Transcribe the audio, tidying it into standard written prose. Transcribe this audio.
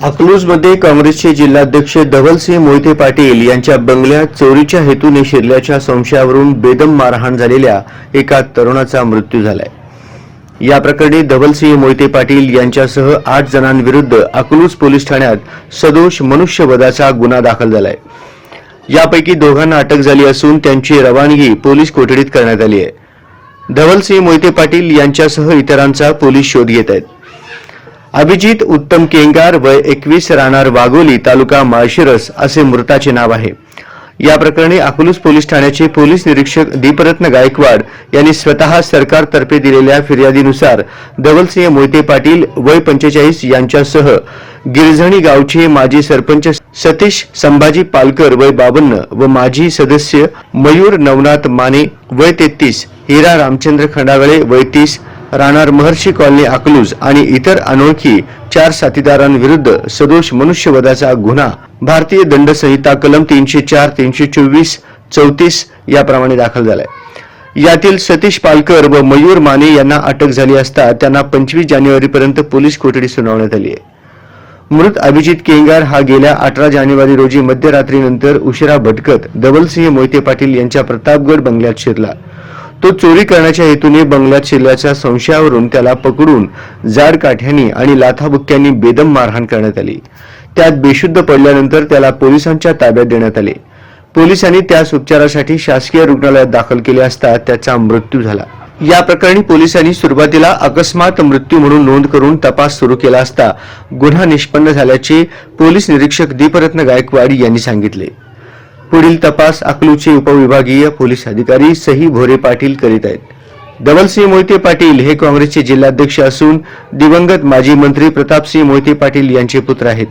अकलूजमध्ये काँग्रेसचे जिल्हाध्यक्ष धवलसिंह मोहिते पाटील यांच्या बंगल्यात चोरीच्या हेतूने शिरल्याच्या संशयावरून बेदम मारहाण झालेल्या एका तरुणाचा मृत्यू झालाय। या प्रकरणी धवलसिंह मोहिते पाटील यांच्यासह 8 जणांविरुद्ध अकलूज पोलीस ठाण्यात सदोष मनुष्यवधाचा गुन्हा दाखल झालाय। यापैकी दोघांना अटक झाली असून त्यांची रवानगी पोलीस कोठडीत करण्यात आली आहे। धवलसिंह मोहिते पाटील यांच्यासह इतरांचा पोलीस शोध घेत आहेत। अभिजित उत्तम केंगार वय 21 राहणार वाघोली तालुका माळशिरस असे मृताचे नाव आहे। या प्रकरणी अकलूज पोलीस ठाण्याचे पोलीस निरीक्षक दीपरत्न गायकवाड यांनी स्वतः सरकारतर्फे दिलेल्या फिर्यादीनुसार धवलसिंह मोहिते पाटील वय 45 यांच्यासह गिरझणी गावचे माजी सरपंच सतीश संभाजी पालकर वय 52 व माजी सदस्य मयूर नवनाथ माने वय 33, हिरा रामचंद्र खंडागळे वय 30 राहणार महर्षी कॉलनी अकलूज आणि इतर अनोळखी 4 साथीदारांविरुद्ध सदोष मनुष्यवधाचा गुन्हा भारतीय दंड संहिता कलम 304, 324, 34 याप्रमाणे दाखल झालाय। यातील सतीश पालकर व मयूर माने यांना अटक झाली असता त्यांना 25 जानेवारीपर्यंत पोलीस कोठडी सुनावण्यात आली आहे। मृत अभिजित केंगार हा गेल्या 18 जानेवारी रोजी मध्यरात्रीनंतर उशिरा भटकत धवलसिंह मोहिते पाटील यांच्या प्रतापगड बंगल्यात शिरला। तो चोरी करण्याच्या हेतूने बंगल्यात शिरल्याच्या संशयावरून त्याला पकडून जाड काठ्यांनी आणि लाथाबुक्क्यांनी बेदम मारहाण करण्यात आली। त्यात बेशुद्ध पडल्यानंतर त्याला पोलिसांच्या ताब्यात देण्यात आले। पोलिसांनी त्यास उपचारासाठी शासकीय रुग्णालयात दाखल केले असता त्याचा मृत्यू झाला। या प्रकरणी पोलिसांनी सुरुवातीला अकस्मात मृत्यू म्हणून नोंद करून तपास सुरू केला असता गुन्हा निष्पन्न झाल्याचे पोलीस निरीक्षक दीपरत्न गायकवाड यांनी सांगितले। पुढील तपास अकलूजचे उपविभागीय पोलीस अधिकारी सही भोरे पाटील करीत आहेत। धवलसिंह मोहिते पाटील हे काँग्रेसचे जिल्हाध्यक्ष असून दिवंगत माजी मंत्री प्रतापसिंह मोहिते पाटील यांचे पुत्र आहेत।